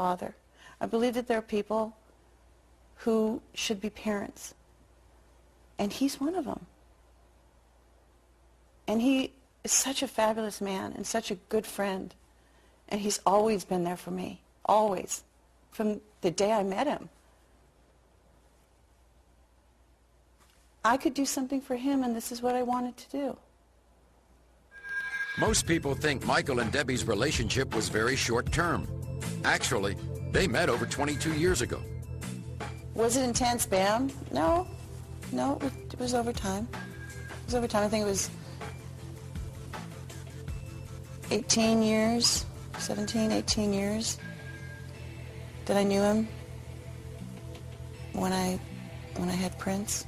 father. I believe that there are people who should be parents. And he's one of them. And he is such a fabulous man and such a good friend. And he's always been there for me. Always. From the day I met him. I could do something for him, and this is what I wanted to do. Most people think Michael and Debbie's relationship was very short-term. Actually, they met over 22 years ago. Was it intense, bam? No. No, it was over time. It was over time. I think it was 18 years, 17, 18 years that I knew him when I had Prince.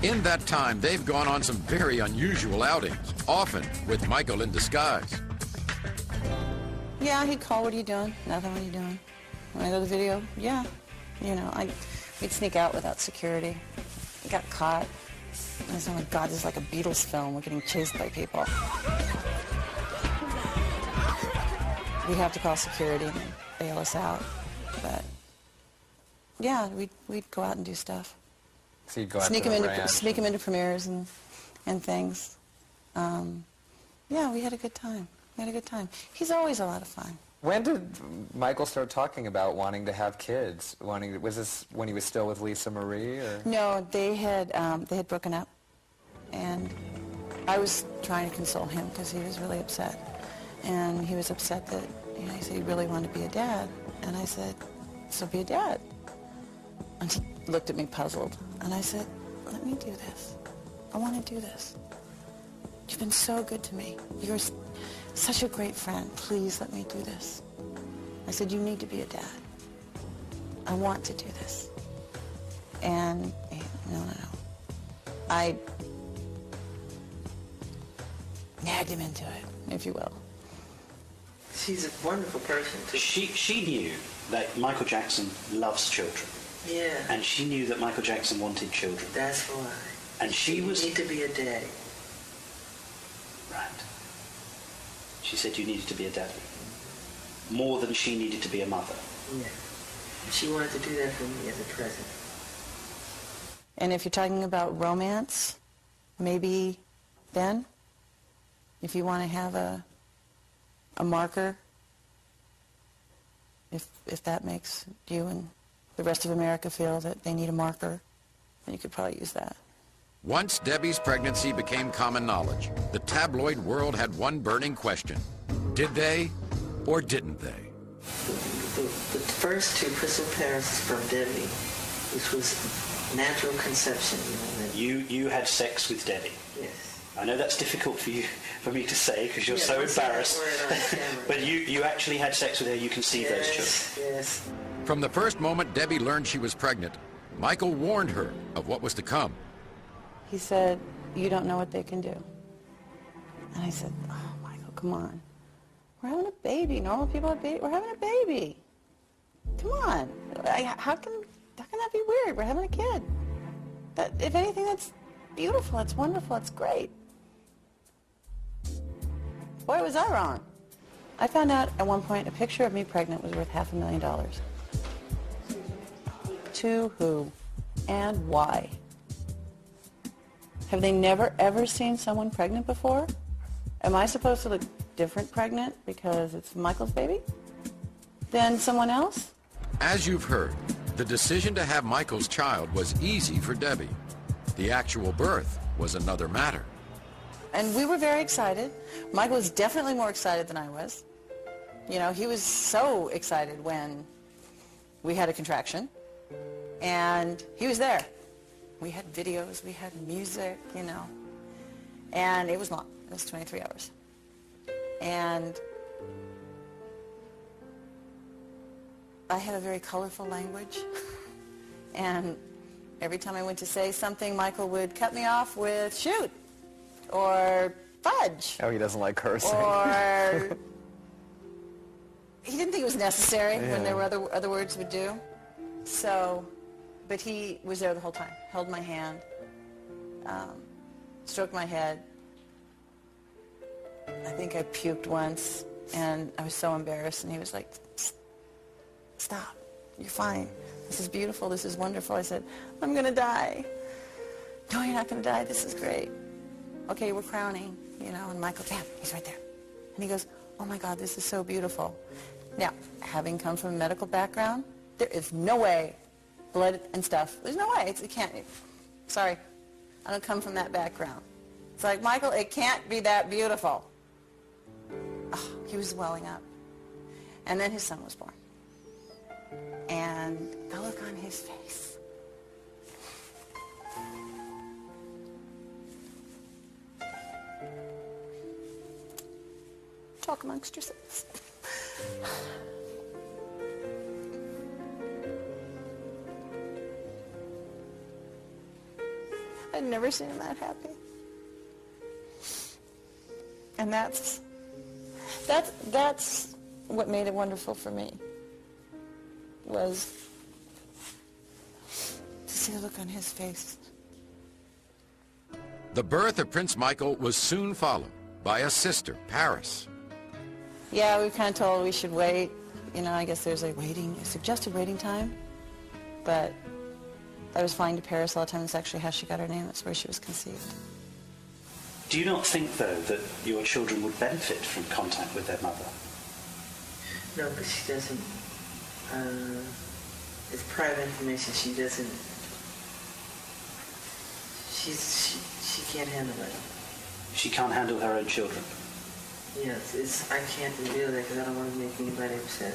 In that time, they've gone on some very unusual outings, often with Michael in disguise. Yeah, he'd call, what are you doing? Nothing, what are you doing? When I go to the video, yeah. You know, we'd sneak out without security. We got caught. I was, oh my God, this is like a Beatles film. We're getting chased by people. We'd have to call security and bail us out. But, yeah, we'd go out and do stuff. So you'd go out sneak him into premieres and things. Yeah, we had a good time. We had a good time. He's always a lot of fun. When did Michael start talking about wanting to have kids? Was this when he was still with Lisa Marie, or? No, they had broken up, and I was trying to console him because he was really upset, and he was upset that, you know, he said he really wanted to be a dad, and I said, so be a dad. And he looked at me puzzled, and I said, let me do this. I want to do this. You've been so good to me. You're such a great friend. Please let me do this. I said, you need to be a dad. I want to do this. And no. I nagged him into it, if you will. She's a wonderful person, too. She knew that Michael Jackson loves children. Yeah. And she knew that Michael Jackson wanted children. That's why. And she was... You need to be a daddy. Right. She said you needed to be a daddy. More than she needed to be a mother. Yeah. She wanted to do that for me as a present. And if you're talking about romance, maybe then, if you want to have a marker, if that makes you and the rest of America feel that they need a marker, then you could probably use that. Once Debbie's pregnancy became common knowledge, the tabloid world had one burning question. Did they or didn't they? The first two crystal pairs from Debbie, which was natural conception. You had sex with Debbie? Yes. I know that's difficult for me to say because you're so embarrassed. But you actually had sex with her. You conceived those children. Yes. From the first moment Debbie learned she was pregnant, Michael warned her of what was to come. He said, you don't know what they can do. And I said, oh, Michael, come on. We're having a baby. Normal people have babies. We're having a baby. Come on. How can that be weird? We're having a kid. If anything, that's beautiful. It's wonderful. It's great. Boy, was I wrong. I found out at one point a picture of me pregnant was worth $500,000. To who and why? Have they never, ever seen someone pregnant before? Am I supposed to look different pregnant because it's Michael's baby than someone else? As you've heard, the decision to have Michael's child was easy for Debbie. The actual birth was another matter. And we were very excited. Michael was definitely more excited than I was. You know, he was so excited when we had a contraction. And he was there. We had videos, we had music, you know. And it was long. It was 23 hours. And I had a very colorful language. And every time I went to say something, Michael would cut me off with shoot or fudge. Oh, he doesn't like cursing. Or he didn't think it was necessary when there were other words would do. So, but he was there the whole time, held my hand, stroked my head. I think I puked once And I was so embarrassed, and he was like, stop, you're fine. This is beautiful, this is wonderful. I said, I'm going to die. No, you're not going to die, this is great. Okay, we're crowning, you know, and Michael, damn, he's right there. And he goes, oh my God, this is so beautiful. Now, having come from a medical background, there is no way, blood and stuff, there's no way, it can't, sorry, I don't come from that background. It's like, Michael, it can't be that beautiful. Oh, he was welling up. And then his son was born. And the look on his face. Talk amongst yourselves. I'd never seen him that happy. And that's what made it wonderful for me, was to see the look on his face. The birth of Prince Michael was soon followed by a sister, Paris. Yeah, we were kind of told we should wait. You know, I guess there's a suggested waiting time. But I was flying to Paris all the time. It's actually how she got her name. That's where she was conceived. Do you not think, though, that your children would benefit from contact with their mother? No, but she doesn't. It's private information. She doesn't. She can't handle it. She can't handle her own children? Yes, I can't reveal that because I don't want to make anybody upset.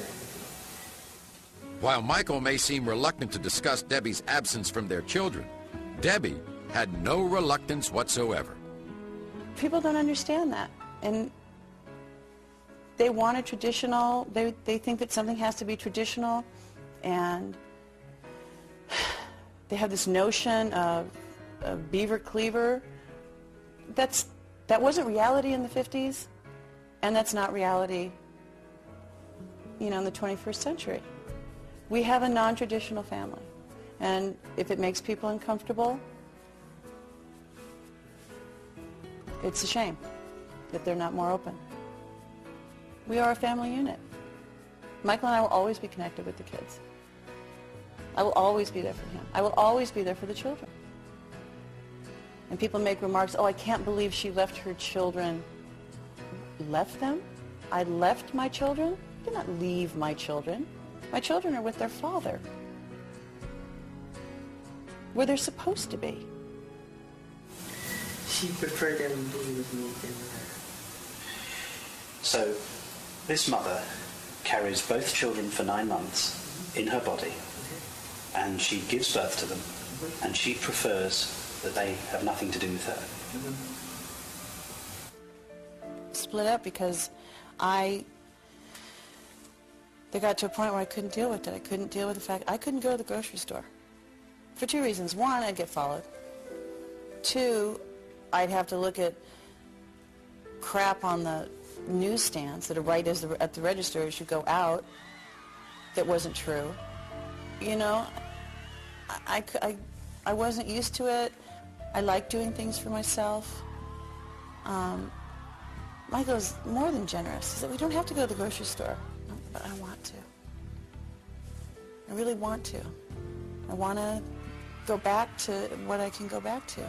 While Michael may seem reluctant to discuss Debbie's absence from their children, Debbie had no reluctance whatsoever. People don't understand that. And they want a traditional, they think that something has to be traditional, and they have this notion of beaver cleaver. That wasn't reality in the 50s, and that's not reality, you know, in the 21st century. We have a non-traditional family, and if it makes people uncomfortable, it's a shame that they're not more open. We are a family unit. Michael and I will always be connected with the kids. I will always be there for him. I will always be there for the children. And people make remarks, oh, I can't believe she left her children. Left them? I left my children? I did not leave my children. My children are with their father, where they're supposed to be. She preferred them to be with me than her. So, this mother carries both children for 9 months in her body, and she gives birth to them, and she prefers that they have nothing to do with her. Split up because they got to a point where I couldn't deal with it. I couldn't deal with the fact I couldn't go to the grocery store. For 2 reasons. 1, I'd get followed. 2, I'd have to look at crap on the newsstands that are right at the register as you go out that wasn't true. You know, I wasn't used to it. I like doing things for myself. Michael is more than generous. He said, we don't have to go to the grocery store. But I want to. I really want to. I want to go back to what I can go back to.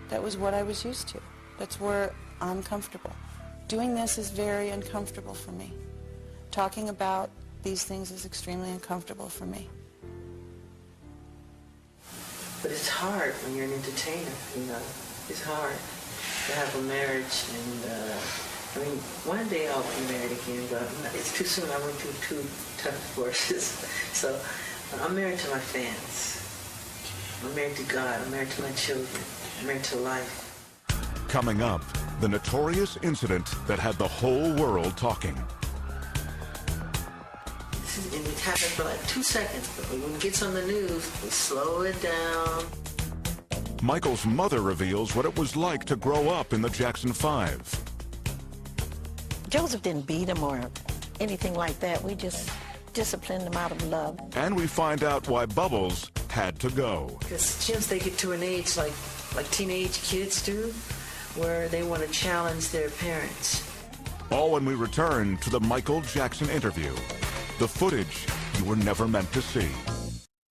That was what I was used to. That's where I'm comfortable. Doing this is very uncomfortable for me. Talking about these things is extremely uncomfortable for me. But it's hard when you're an entertainer, you know. It's hard to have a marriage, and I mean, one day I'll be married again, but it's too soon. I went through 2 tough divorces. So I'm married to my fans. I'm married to God. I'm married to my children. I'm married to life. Coming up, the notorious incident that had the whole world talking. And it happened for like 2 seconds, but when it gets on the news, we slow it down. Michael's mother reveals what it was like to grow up in the Jackson 5. Joseph didn't beat him or anything like that. We just disciplined him out of love. And we find out why Bubbles had to go. Because since they get to an age like teenage kids do, where they want to challenge their parents. All when we return to the Michael Jackson interview. The footage you were never meant to see.